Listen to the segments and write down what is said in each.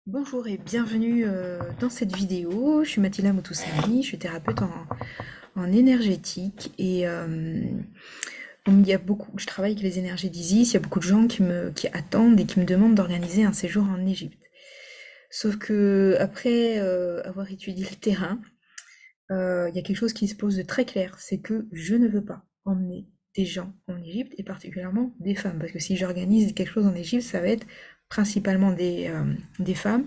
Bonjour et bienvenue dans cette vidéo. Je suis Mathilda Motoussani, je suis thérapeute en énergétique et il y a beaucoup, je travaille avec les énergies d'Isis, il y a beaucoup de gens qui attendent et qui me demandent d'organiser un séjour en Égypte. Sauf que après avoir étudié le terrain, il y a quelque chose qui se pose de très clair, c'est que je ne veux pas emmener des gens en Égypte et particulièrement des femmes, parce que si j'organise quelque chose en Égypte, ça va être principalement des femmes,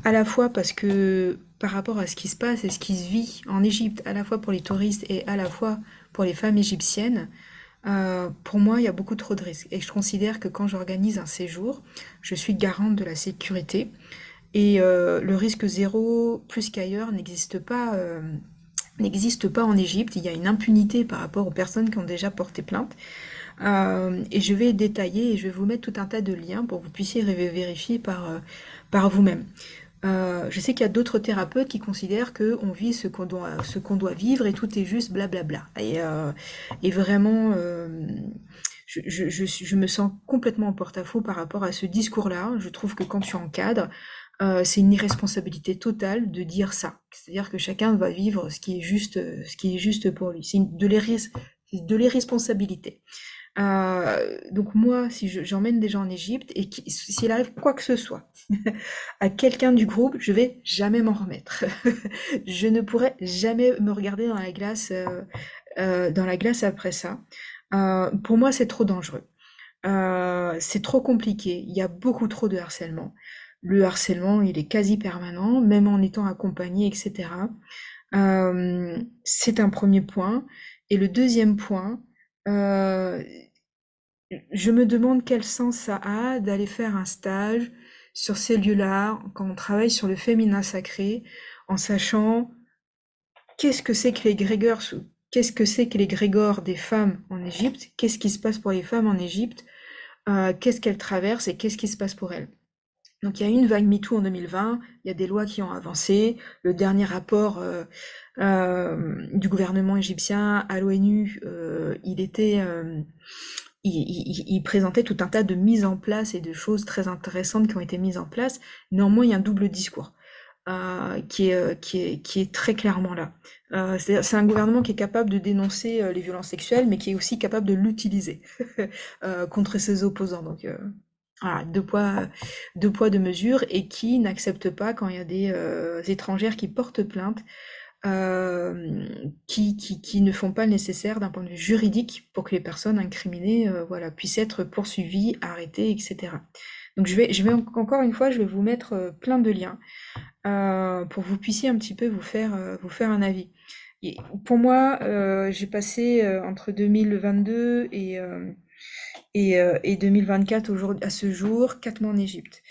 à la fois parce que par rapport à ce qui se passe et ce qui se vit en Égypte, à la fois pour les touristes et à la fois pour les femmes égyptiennes, pour moi, il y a beaucoup trop de risques. Et je considère que quand j'organise un séjour, je suis garante de la sécurité. Et le risque zéro, plus qu'ailleurs, n'existe pas en Égypte. Il y a une impunité par rapport aux personnes qui ont déjà porté plainte. Et je vais détailler et je vais vous mettre tout un tas de liens pour que vous puissiez vérifier par vous-même. Je sais qu'il y a d'autres thérapeutes qui considèrent qu'on vit ce qu'on doit vivre et tout est juste blablabla. Et vraiment, je me sens complètement en porte-à-faux par rapport à ce discours-là. Je trouve que quand tu encadres, c'est une irresponsabilité totale de dire ça. C'est-à-dire que chacun va vivre ce qui est juste pour lui. C'est de l'irresponsabilité. Donc moi, si j'emmène des gens en Égypte et s'il arrive quoi que ce soit à quelqu'un du groupe, je vais jamais m'en remettre. Je ne pourrai jamais me regarder dans la glace après ça. Pour moi, c'est trop dangereux. C'est trop compliqué. Il y a beaucoup trop de harcèlement. Le harcèlement, il est quasi permanent, même en étant accompagné, etc. C'est un premier point. Et le deuxième point, euh, je me demande quel sens ça a d'aller faire un stage sur ces lieux-là, quand on travaille sur le féminin sacré, en sachant qu'est-ce que c'est que les grégores, qu'est-ce que c'est que les grégores des femmes en Égypte, qu'est-ce qui se passe pour les femmes en Égypte, qu'est-ce qu'elles traversent et qu'est-ce qui se passe pour elles. Donc il y a eu une vague MeToo en 2020, il y a des lois qui ont avancé, le dernier rapport du gouvernement égyptien à l'ONU, il présentait tout un tas de mises en place et de choses très intéressantes qui ont été mises en place. Néanmoins, il y a un double discours qui est très clairement là. C'est un gouvernement qui est capable de dénoncer les violences sexuelles, mais qui est aussi capable de l'utiliser contre ses opposants. Donc voilà, deux poids, deux mesures, et qui n'accepte pas quand il y a des étrangères qui portent plainte qui ne font pas le nécessaire d'un point de vue juridique pour que les personnes incriminées voilà, puissent être poursuivies, arrêtées, etc. Donc encore une fois, je vais vous mettre plein de liens pour que vous puissiez un petit peu vous faire un avis. Et pour moi, j'ai passé entre 2022 et 2024 à ce jour 4 mois en Égypte.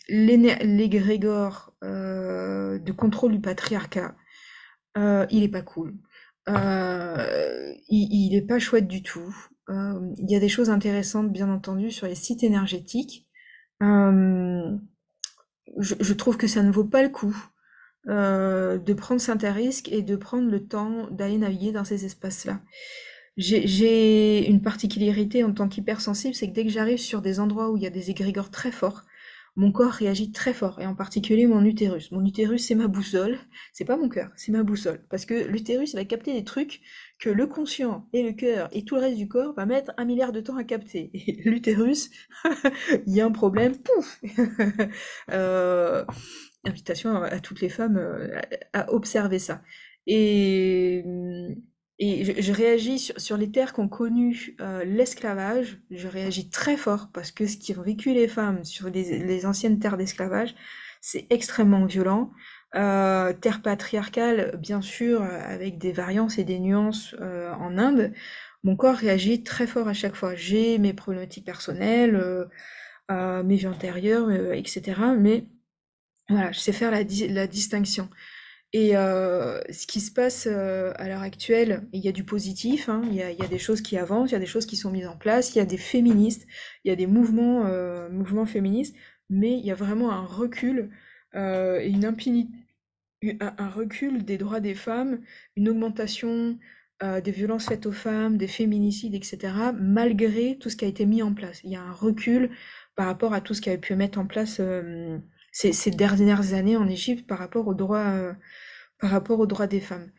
L'égrégore de contrôle du patriarcat, il est pas cool. Il est pas chouette du tout. Il y a des choses intéressantes, bien entendu, sur les sites énergétiques. Euh, je trouve que ça ne vaut pas le coup de prendre certains risques et de prendre le temps d'aller naviguer dans ces espaces-là. J'ai une particularité en tant qu'hypersensible, c'est que dès que j'arrive sur des endroits où il y a des égrégores très forts, mon corps réagit très fort, et en particulier mon utérus. Mon utérus, c'est ma boussole, c'est pas mon cœur, c'est ma boussole. Parce que l'utérus va capter des trucs que le conscient et le cœur et tout le reste du corps va mettre 1 milliard de temps à capter. Et l'utérus, il y a un problème, pouf euh, Invitation à toutes les femmes à observer ça. Et, je réagis sur les terres qui ont connu l'esclavage, je réagis très fort parce que ce qu'ont vécu les femmes sur les anciennes terres d'esclavage, c'est extrêmement violent. Terre patriarcale, bien sûr, avec des variances et des nuances en Inde, mon corps réagit très fort à chaque fois. J'ai mes problématiques personnelles, mes vies antérieures, etc. Mais voilà, je sais faire la distinction. Et ce qui se passe à l'heure actuelle, il y a du positif, hein, il y a des choses qui avancent, il y a des choses qui sont mises en place, il y a des féministes, il y a des mouvements féministes, mais il y a vraiment un recul et une impunité, un recul des droits des femmes, une augmentation des violences faites aux femmes, des féminicides, etc., malgré tout ce qui a été mis en place. Il y a un recul par rapport à tout ce qui avait pu mettre en place ces dernières années en Égypte par rapport aux droits des femmes.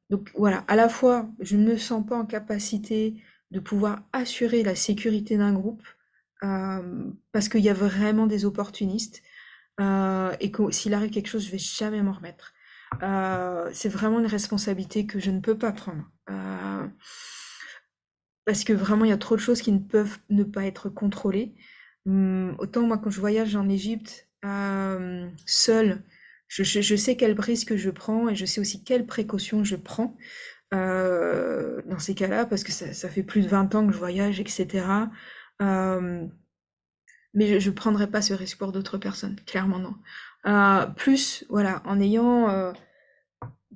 Donc voilà, à la fois, je ne me sens pas en capacité de pouvoir assurer la sécurité d'un groupe parce qu'il y a vraiment des opportunistes et que s'il arrive quelque chose, je vais jamais m'en remettre. C'est vraiment une responsabilité que je ne peux pas prendre. Parce que vraiment, il y a trop de choses qui ne peuvent ne pas être contrôlées. Autant moi, quand je voyage en Égypte, seule, je sais quel risque je prends et je sais aussi quelles précautions je prends dans ces cas-là, parce que ça fait plus de 20 ans que je voyage, etc. Euh, mais je ne prendrai pas ce risque pour d'autres personnes, clairement non. Plus, voilà, en ayant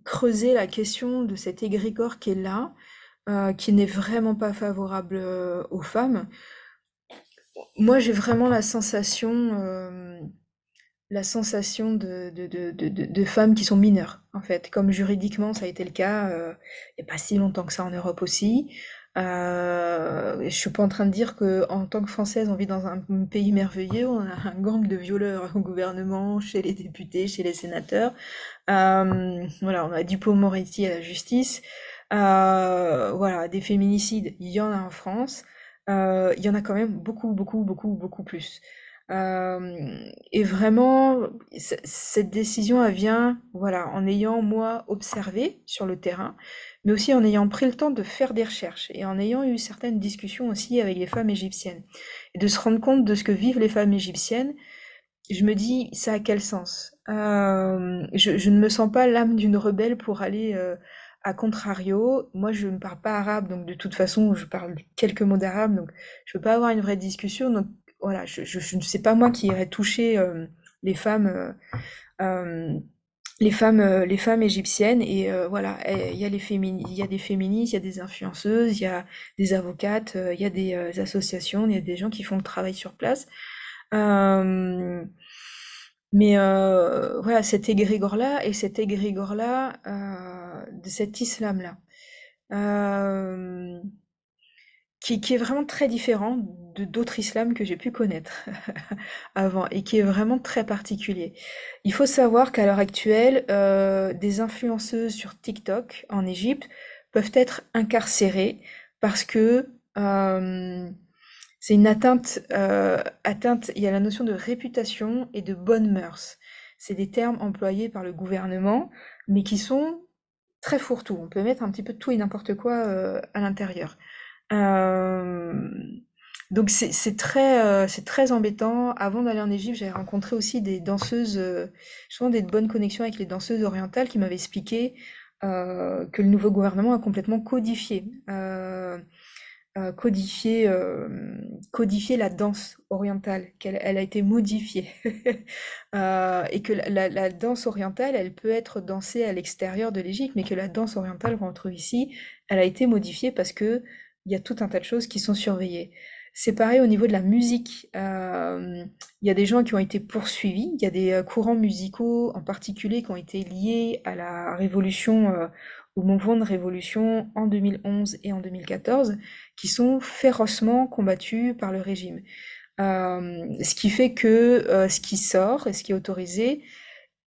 creusé la question de cet égrégore qui est là, qui n'est vraiment pas favorable aux femmes. Moi, j'ai vraiment la sensation de femmes qui sont mineures, en fait. Comme juridiquement, ça a été le cas il n'y a pas si longtemps que ça en Europe aussi. Je suis pas en train de dire que en tant que Française, on vit dans un pays merveilleux, on a un gang de violeurs au gouvernement, chez les députés, chez les sénateurs. Voilà, on a Dupond-Moretti à la justice. Voilà, des féminicides, il y en a en France. Il y en a quand même beaucoup, beaucoup, beaucoup, beaucoup plus. Et vraiment, cette décision, elle vient, voilà, en ayant, moi, observé sur le terrain, mais aussi en ayant pris le temps de faire des recherches et en ayant eu certaines discussions aussi avec les femmes égyptiennes. Et de se rendre compte de ce que vivent les femmes égyptiennes, je me dis, ça a quel sens? Je ne me sens pas l'âme d'une rebelle pour aller à contrario. Moi, je ne parle pas arabe, donc de toute façon, je parle quelques mots d'arabe, donc je peux pas avoir une vraie discussion. Donc voilà, je ne sais pas moi qui irait toucher les femmes, euh, les femmes égyptiennes. Et voilà, il y a il y a des féministes, il y a des influenceuses, il y a des avocates, il y a des associations, il y a des gens qui font le travail sur place. Euh, mais voilà, cet égrégore-là et cet égrégore-là de cet islam-là, euh, qui est vraiment très différent de d'autres islams que j'ai pu connaître avant et qui est vraiment très particulier. Il faut savoir qu'à l'heure actuelle, des influenceuses sur TikTok en Égypte peuvent être incarcérées parce que c'est une atteinte, il y a la notion de réputation et de bonnes mœurs. C'est des termes employés par le gouvernement, mais qui sont très fourre-tout. On peut mettre un petit peu de tout et n'importe quoi à l'intérieur. Euh, donc c'est très embêtant. Avant d'aller en Égypte, j'avais rencontré aussi des danseuses, souvent des bonnes connexions avec les danseuses orientales qui m'avaient expliqué que le nouveau gouvernement a complètement codifié, codifié la danse orientale, qu'elle a été modifiée. Et que la danse orientale, elle peut être dansée à l'extérieur de l'Égypte, mais que la danse orientale qu'on retrouve ici, elle a été modifiée parce que il y a tout un tas de choses qui sont surveillées. C'est pareil au niveau de la musique. Il y a des gens qui ont été poursuivis, il y a des courants musicaux en particulier qui ont été liés à la révolution, au mouvement de révolution en 2011 et en 2014, qui sont férocement combattus par le régime. Ce qui fait que ce qui sort et ce qui est autorisé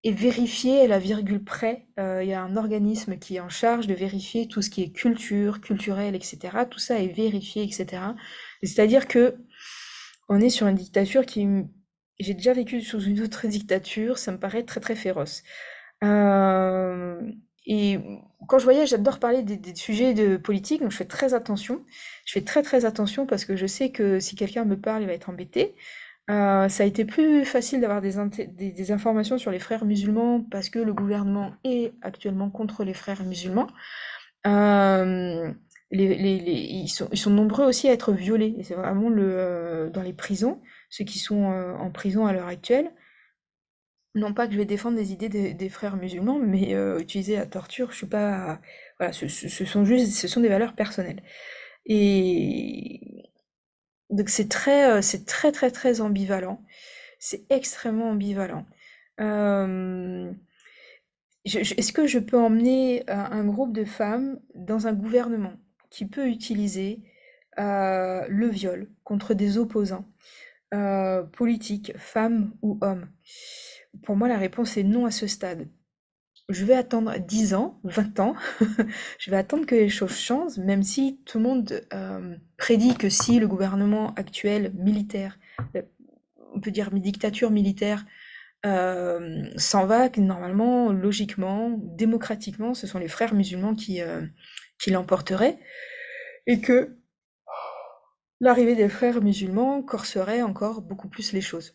est vérifié à la virgule près. Il y a un organisme qui est en charge de vérifier tout ce qui est culture, culturel, etc. Tout ça est vérifié, etc. C'est-à-dire que on est sur une dictature qui... J'ai déjà vécu sous une autre dictature, ça me paraît très très féroce. Euh, et quand je voyage, j'adore parler des sujets de politique, donc je fais très attention. Je fais très très attention parce que je sais que si quelqu'un me parle, il va être embêté. Ça a été plus facile d'avoir des informations sur les frères musulmans parce que le gouvernement est actuellement contre les frères musulmans. Euh, ils sont nombreux aussi à être violés. Et c'est vraiment dans les prisons, ceux qui sont en prison à l'heure actuelle. Non pas que je vais défendre les idées des frères musulmans, mais utiliser la torture, je suis pas... Voilà, ce sont des valeurs personnelles. Et donc c'est très très très ambivalent. C'est extrêmement ambivalent. Euh, Est-ce que je peux emmener un groupe de femmes dans un gouvernement qui peut utiliser le viol contre des opposants, politiques, femmes ou hommes? Pour moi, la réponse est non à ce stade. Je vais attendre 10 ans, 20 ans, je vais attendre que les choses changent, même si tout le monde prédit que si le gouvernement actuel militaire, euh, on peut dire dictature militaire, s'en va, que normalement, logiquement, démocratiquement, ce sont les frères musulmans qui l'emporteraient, et que l'arrivée des frères musulmans corserait encore beaucoup plus les choses.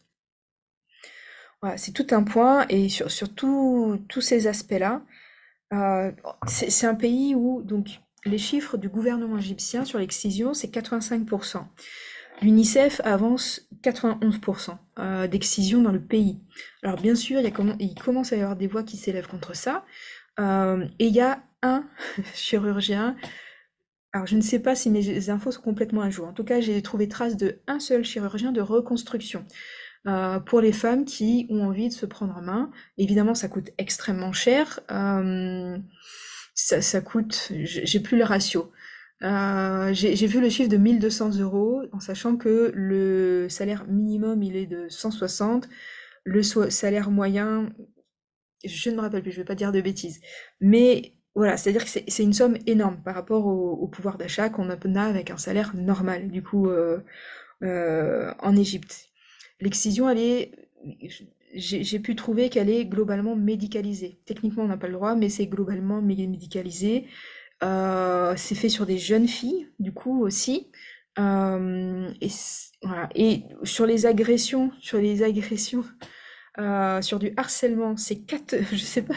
Voilà, c'est tout un point, et sur tous ces aspects-là, euh, c'est un pays où donc les chiffres du gouvernement égyptien sur l'excision, c'est 85%. L'UNICEF avance 91% d'excision dans le pays. Alors bien sûr, il commence à y avoir des voix qui s'élèvent contre ça, et il y a un chirurgien. Alors, je ne sais pas si mes infos sont complètement à jour. En tout cas, j'ai trouvé trace de un seul chirurgien de reconstruction pour les femmes qui ont envie de se prendre en main. Évidemment, ça coûte extrêmement cher. Ça coûte, j'ai plus le ratio. J'ai vu le chiffre de 1 200 € en sachant que le salaire minimum, il est de 160. Salaire moyen, je ne me rappelle plus, je vais pas dire de bêtises. Mais voilà, c'est-à-dire que c'est une somme énorme par rapport au pouvoir d'achat qu'on a avec un salaire normal, du coup, en Égypte. L'excision, j'ai pu trouver qu'elle est globalement médicalisée. Techniquement, on n'a pas le droit, mais c'est globalement médicalisé. C'est fait sur des jeunes filles, du coup, aussi. Voilà. Et sur du harcèlement, c'est 4, je sais pas,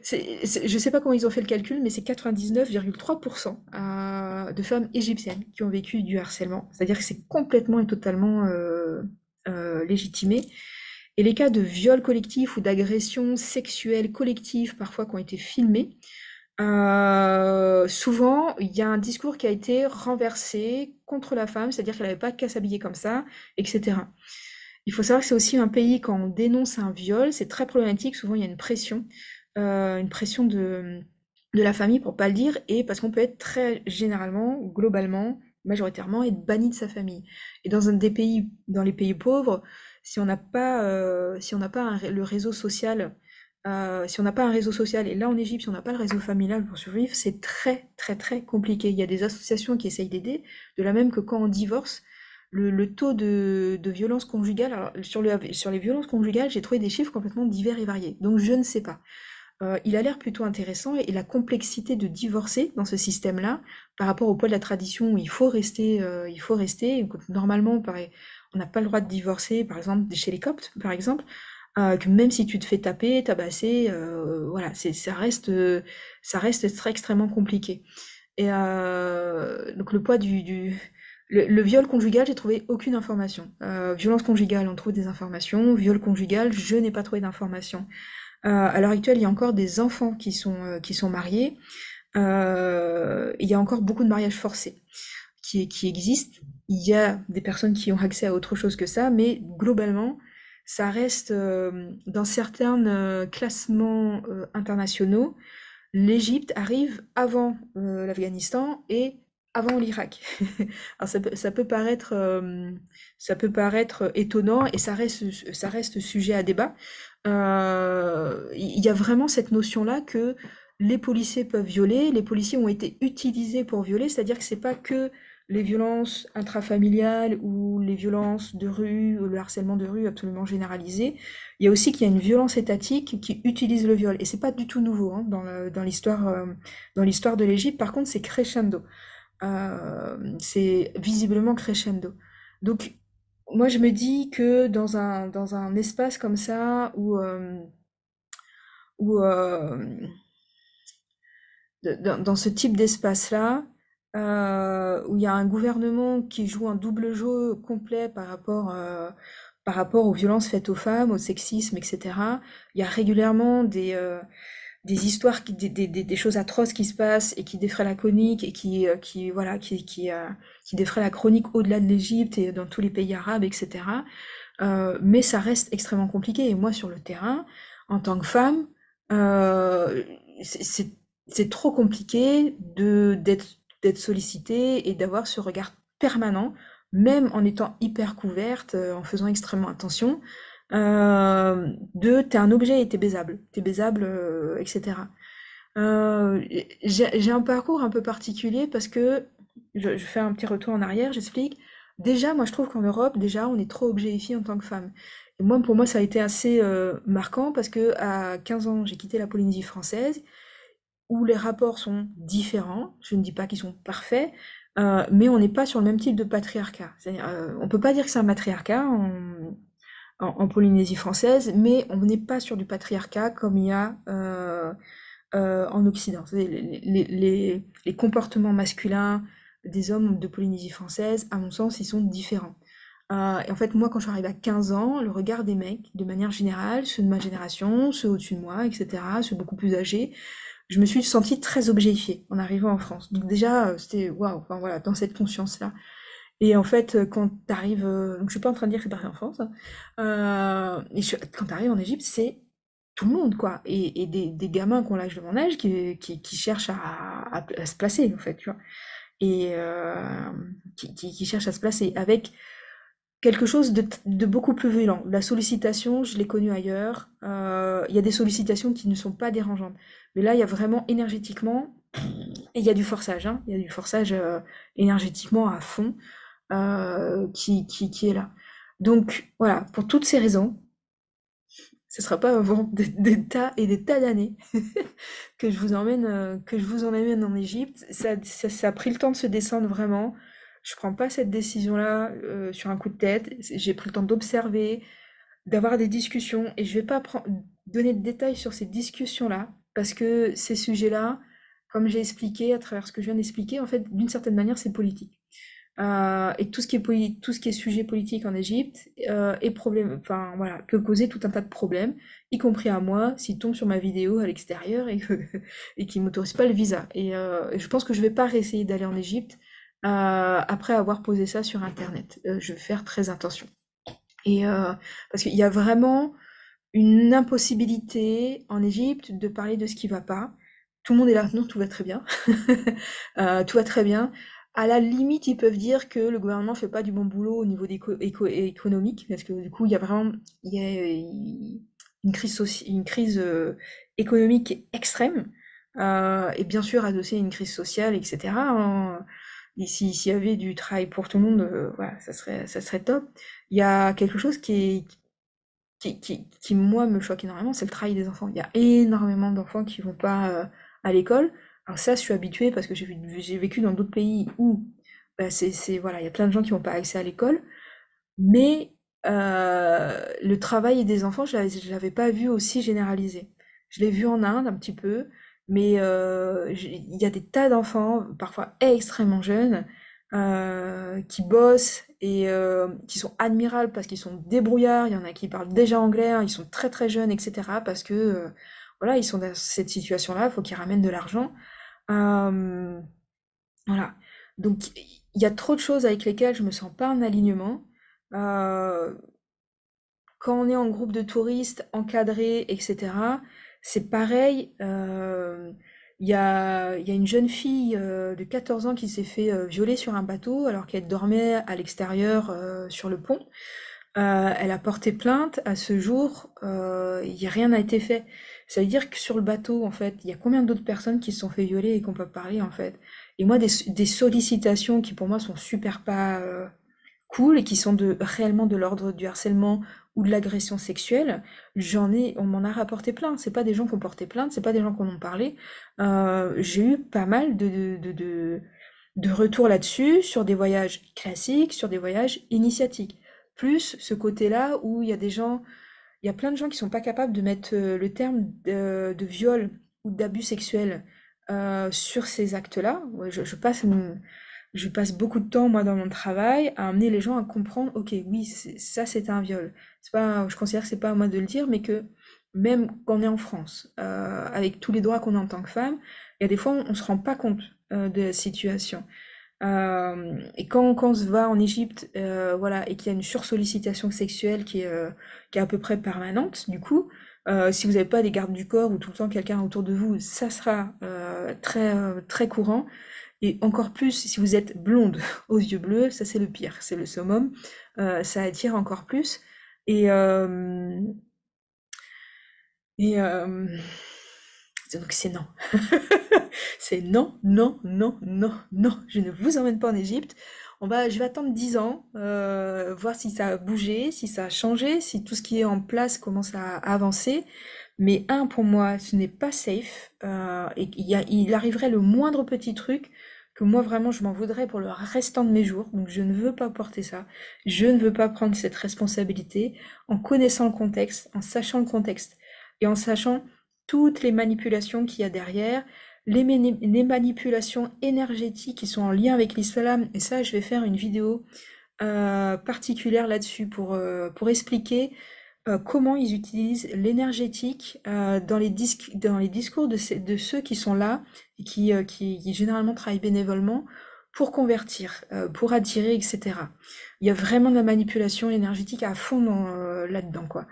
je sais pas comment ils ont fait le calcul, mais c'est 99,3% de femmes égyptiennes qui ont vécu du harcèlement. C'est-à-dire que c'est complètement et totalement légitimé. Et les cas de viol collectif ou d'agression sexuelle collective, parfois, qui ont été filmés, souvent, il y a un discours qui a été renversé contre la femme, c'est-à-dire qu'elle n'avait pas qu'à s'habiller comme ça, etc. Il faut savoir que c'est aussi un pays, quand on dénonce un viol, c'est très problématique. Souvent, il y a une pression de la famille pour pas le dire, et parce qu'on peut être très généralement, globalement, majoritairement, être banni de sa famille. Et dans les pays pauvres, si on n'a pas le réseau social, si on n'a pas un réseau social, et là en Égypte, si on n'a pas le réseau familial pour survivre, c'est très très très compliqué. Il y a des associations qui essayent d'aider, de la même que quand on divorce, le taux de violence conjugale, alors sur les violences conjugales, j'ai trouvé des chiffres complètement divers et variés. Donc je ne sais pas. Il a l'air plutôt intéressant, et la complexité de divorcer dans ce système-là, par rapport au poids de la tradition où il faut rester. Écoute, normalement, pareil, on n'a pas le droit de divorcer, par exemple, chez les Coptes, par exemple, que même si tu te fais taper, tabasser, voilà, ça reste très extrêmement compliqué. Et donc le poids le viol conjugal, j'ai trouvé aucune information. Violence conjugale, on trouve des informations. Viol conjugal, je n'ai pas trouvé d'informations. À l'heure actuelle, il y a encore des enfants qui sont mariés. Il y a encore beaucoup de mariages forcés qui existent. Il y a des personnes qui ont accès à autre chose que ça, mais globalement, ça reste dans certains classements internationaux. L'Égypte arrive avant l'Afghanistan et avant l'Irak. Alors ça peut paraître étonnant, et ça reste sujet à débat. Il y a vraiment cette notion-là que les policiers peuvent violer, les policiers ont été utilisés pour violer, c'est-à-dire que c'est pas que les violences intrafamiliales ou les violences de rue, ou le harcèlement de rue absolument généralisé. Il y a aussi qu'il y a une violence étatique qui utilise le viol, et c'est pas du tout nouveau hein, dans l'histoire de l'Égypte. Par contre, c'est crescendo. C'est visiblement crescendo. Donc, moi, je me dis que dans un espace comme ça, où dans ce type d'espace-là, où il y a un gouvernement qui joue un double jeu complet par rapport aux violences faites aux femmes, au sexisme, etc. Il y a régulièrement des histoires, des choses atroces qui se passent et qui défraient la chronique, et voilà, qui défraient la chronique au-delà de l'Égypte et dans tous les pays arabes, etc. Mais ça reste extrêmement compliqué. Et moi, sur le terrain, en tant que femme, euh, c'est c'est- c'est trop compliqué d'être sollicitée et d'avoir ce regard permanent, même en étant hyper couverte, en faisant extrêmement attention, de t'es un objet et t'es baisable, etc. J'ai un parcours un peu particulier parce que je fais un petit retour en arrière, j'explique. Déjà, moi, je trouve qu'en Europe, déjà, on est trop objectifié en tant que femme. Et moi, pour moi, ça a été assez marquant parce que à 15 ans, j'ai quitté la Polynésie française où les rapports sont différents. Je ne dis pas qu'ils sont parfaits, mais on n'est pas sur le même type de patriarcat. On peut pas dire que c'est un matriarcat en Polynésie française, mais on n'est pas sur du patriarcat comme il y a en Occident. Les comportements masculins des hommes de Polynésie française, à mon sens, ils sont différents. Et en fait, moi, quand je suis arrivée à 15 ans, le regard des mecs, de manière générale, ceux de ma génération, ceux au-dessus de moi, etc., ceux beaucoup plus âgés, je me suis sentie très objectifiée en arrivant en France. Donc déjà, c'était waouh, enfin voilà, dans cette conscience-là. Et en fait, quand t'arrives, donc je suis pas en train de dire que c'est pareil en France, hein, quand t'arrives en Égypte, c'est tout le monde, quoi. Et des gamins qui ont l'âge de mon âge qui cherchent à se placer, en fait, tu vois. Et qui cherchent à se placer avec quelque chose de beaucoup plus violent. La sollicitation, je l'ai connue ailleurs. Il y a des sollicitations qui ne sont pas dérangeantes. Mais là, il y a vraiment énergétiquement, et il y a du forçage, hein. Il y a du forçage énergétiquement à fond qui est là. Donc voilà, pour toutes ces raisons, ce sera pas avant des tas et des tas d'années que je vous emmène en Égypte. Ça a pris le temps de se descendre vraiment. Je prends pas cette décision-là sur un coup de tête. J'ai pris le temps d'observer, d'avoir des discussions, et je vais pas donner de détails sur ces discussions-là parce que ces sujets-là, comme j'ai expliqué à travers ce que je viens d'expliquer, en fait, d'une certaine manière, c'est politique. Et tout ce qui est sujet politique en Égypte est problème, enfin voilà, peut causer tout un tas de problèmes, y compris à moi, s'il tombe sur ma vidéo à l'extérieur et qui m'autorise pas le visa. Et je pense que je vais pas réessayer d'aller en Égypte après avoir posé ça sur Internet. Je vais faire très attention. Parce qu'il y a vraiment une impossibilité en Égypte de parler de ce qui va pas. Tout le monde est là, non, tout va très bien. Tout va très bien. À la limite, ils peuvent dire que le gouvernement fait pas du bon boulot au niveau économique, parce que du coup, il y a une crise, une crise économique extrême, et bien sûr adossée à une crise sociale, etc. hein. Et s'il y avait du travail pour tout le monde, voilà, ça serait top. Il y a quelque chose qui, moi, me choque énormément, c'est le travail des enfants. Il y a énormément d'enfants qui vont pas à l'école. Alors ça, je suis habituée parce que j'ai vécu dans d'autres pays où bah, voilà, il y a plein de gens qui n'ont pas accès à l'école. Mais le travail des enfants, je l'avais pas vu aussi généralisé. Je l'ai vu en Inde un petit peu, mais il y a des tas d'enfants, parfois extrêmement jeunes, qui bossent et qui sont admirables parce qu'ils sont débrouillards. Il y en a qui parlent déjà anglais, hein, ils sont très très jeunes, etc. Parce que voilà, ils sont dans cette situation-là, il faut qu'ils ramènent de l'argent. Euh, voilà. Donc il y a trop de choses avec lesquelles je me sens pas en alignement. Euh, Quand on est en groupe de touristes encadrés, etc., c'est pareil. Il y a une jeune fille de 14 ans qui s'est fait violer sur un bateau alors qu'elle dormait à l'extérieur sur le pont. Elle a porté plainte. À ce jour, rien n'a été fait. Ça veut dire que sur le bateau, en fait, il y a combien d'autres personnes qui se sont fait violer et qu'on peut parler, en fait. Et moi, des sollicitations qui pour moi sont super pas cool et qui sont réellement de l'ordre du harcèlement ou de l'agression sexuelle, on m'en a rapporté plein. C'est pas des gens qui ont porté plainte, c'est pas des gens qui en ont parlé. J'ai eu pas mal de retours là-dessus, sur des voyages classiques, sur des voyages initiatiques. Plus ce côté-là où il y a plein de gens qui sont pas capables de mettre le terme de viol ou d'abus sexuels sur ces actes-là. Ouais, je passe beaucoup de temps, moi, dans mon travail, à amener les gens à comprendre, ok, oui, ça, c'est un viol. C'est pas, je considère que c'est pas à moi de le dire, mais que même quand on est en France, avec tous les droits qu'on a en tant que femme, il y a des fois, on se rend pas compte de la situation. Et quand on se va en Égypte, voilà, et qu'il y a une sursollicitation sexuelle qui est à peu près permanente, du coup, si vous n'avez pas des gardes du corps ou tout le temps quelqu'un autour de vous, ça sera très courant. Et encore plus si vous êtes blonde aux yeux bleus, ça c'est le pire, c'est le summum. Ça attire encore plus. Et, euh, et donc c'est non. C'est non, non, non, non, non. Je ne vous emmène pas en Égypte. Je vais attendre 10 ans, voir si ça a bougé, si ça a changé, si tout ce qui est en place commence à avancer. Mais pour moi, ce n'est pas safe. Et il arriverait le moindre petit truc que moi vraiment je m'en voudrais pour le restant de mes jours. Donc je ne veux pas porter ça. Je ne veux pas prendre cette responsabilité en connaissant le contexte, en sachant le contexte et en sachant toutes les manipulations qu'il y a derrière, les manipulations énergétiques qui sont en lien avec l'islam. Et ça, je vais faire une vidéo particulière là-dessus pour expliquer comment ils utilisent l'énergétique dans les discours de ceux qui sont là et qui généralement travaillent bénévolement pour convertir, pour attirer, etc. Il y a vraiment de la manipulation énergétique à fond là-dedans, quoi.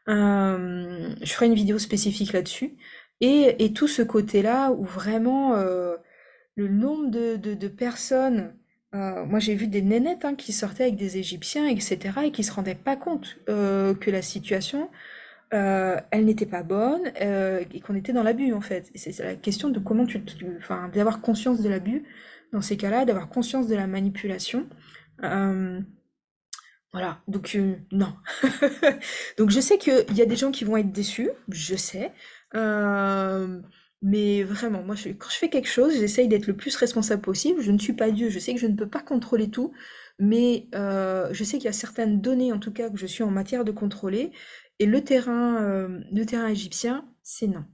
Je ferai une vidéo spécifique là-dessus. Et tout ce côté-là où vraiment le nombre de personnes, moi j'ai vu des nénettes hein, qui sortaient avec des Égyptiens, etc., et qui se rendaient pas compte que la situation, elle n'était pas bonne et qu'on était dans l'abus en fait. Et c'est la question de comment enfin, d'avoir conscience de l'abus dans ces cas-là, d'avoir conscience de la manipulation. Euh, voilà, donc non. Donc je sais qu'il y a des gens qui vont être déçus, je sais. Euh, mais vraiment, moi, quand je fais quelque chose, j'essaye d'être le plus responsable possible. Je ne suis pas Dieu, je sais que je ne peux pas contrôler tout, mais je sais qu'il y a certaines données, en tout cas, que je suis en matière de contrôler. Et le terrain égyptien, c'est non.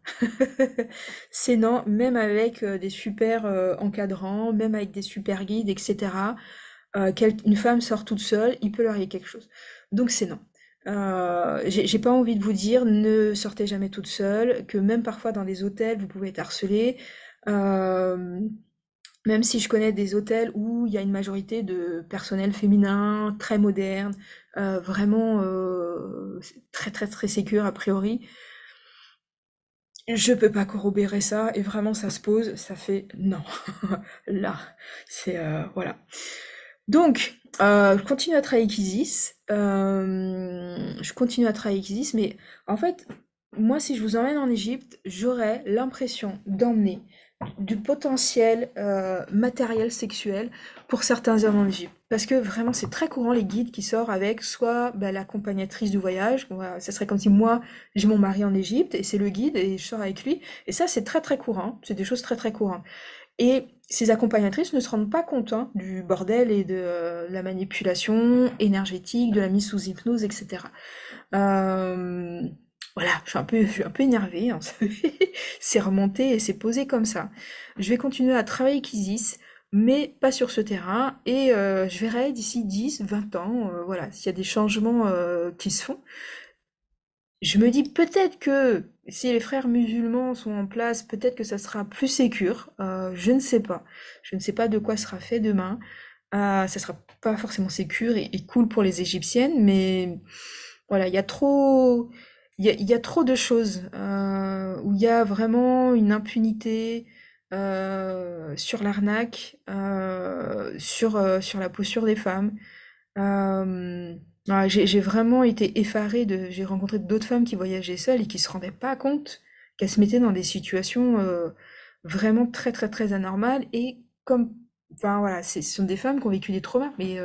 C'est non, même avec des super encadrants, même avec des super guides, etc. Une femme sort toute seule, il peut leur arriver quelque chose. Donc c'est non. J'ai pas envie de vous dire ne sortez jamais toute seule, que même parfois dans des hôtels vous pouvez être harcelé. Euh, Même si je connais des hôtels où il y a une majorité de personnel féminin, très moderne, vraiment très très très sécure a priori, je peux pas corroborer ça et vraiment ça se pose, ça fait non. Là, c'est voilà. Donc, je continue à travailler avec Isis. Je continue à travailler avec Isis, mais en fait, moi, si je vous emmène en Égypte, j'aurais l'impression d'emmener du potentiel matériel sexuel pour certains hommes en Égypte. Parce que vraiment, c'est très courant les guides qui sortent avec soit bah, l'accompagnatrice du voyage. Voilà, ça serait comme si moi, j'ai mon mari en Égypte et c'est le guide et je sors avec lui. Et ça, c'est très très courant. C'est des choses très très courantes. Et ces accompagnatrices ne se rendent pas compte hein, du bordel et de la manipulation énergétique, de la mise sous hypnose, etc. Euh, voilà, je suis un peu énervée, hein, c'est remonté et c'est posé comme ça. Je vais continuer à travailler avec Isis, mais pas sur ce terrain, et je verrai d'ici 10, 20 ans, voilà, s'il y a des changements qui se font. Je me dis peut-être que si les frères musulmans sont en place, peut-être que ça sera plus sécure. Je ne sais pas. Je ne sais pas de quoi sera fait demain. Ça sera pas forcément sécure et cool pour les Égyptiennes, mais voilà, il y a trop de choses où il y a vraiment une impunité sur l'arnaque, sur la posture des femmes. Euh, j'ai vraiment été effarée j'ai rencontré d'autres femmes qui voyageaient seules et qui se rendaient pas compte qu'elles se mettaient dans des situations vraiment très très très anormales et comme, enfin voilà, ce sont des femmes qui ont vécu des traumas, mais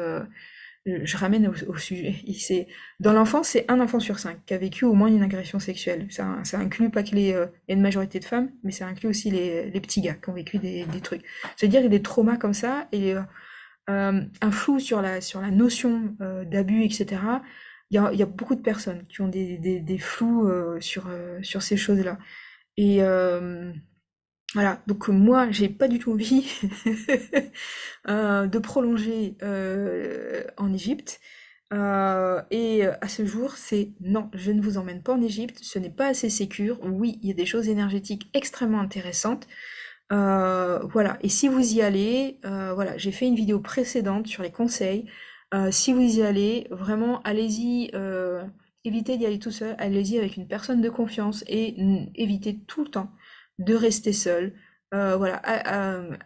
je ramène au sujet. Dans l'enfance, c'est un enfant sur cinq qui a vécu au moins une agression sexuelle. Ça inclut pas que il y a une majorité de femmes, mais ça inclut aussi les petits gars qui ont vécu des trucs. C'est-à-dire qu'il y a des traumas comme ça et un flou sur la notion d'abus, etc. Il y a beaucoup de personnes qui ont des flous sur ces choses-là. Et voilà, donc moi, j'ai pas du tout envie de prolonger en Égypte. Et à ce jour, c'est non, je ne vous emmène pas en Égypte, ce n'est pas assez sécure. Oui, il y a des choses énergétiques extrêmement intéressantes, voilà, et si vous y allez, voilà, j'ai fait une vidéo précédente sur les conseils. Si vous y allez, vraiment, allez-y, évitez d'y aller tout seul, allez-y avec une personne de confiance et évitez tout le temps de rester seul. Voilà,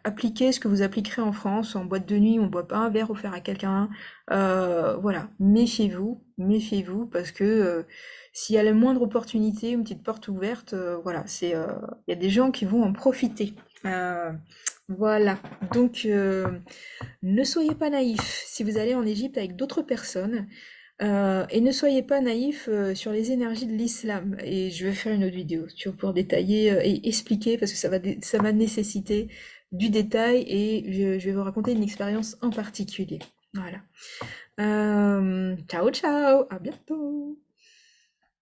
appliquez ce que vous appliquerez en France. En boîte de nuit, on boit pas un verre offert à quelqu'un. Voilà, méfiez-vous, méfiez-vous, parce que s'il y a la moindre opportunité, une petite porte ouverte, voilà, il y a des gens qui vont en profiter. Euh, voilà, donc ne soyez pas naïfs si vous allez en Égypte avec d'autres personnes. Et ne soyez pas naïfs sur les énergies de l'islam. Et je vais faire une autre vidéo pour détailler et expliquer, parce que ça va nécessiter du détail et je vais vous raconter une expérience en particulier. Voilà. Ciao, ciao, à bientôt.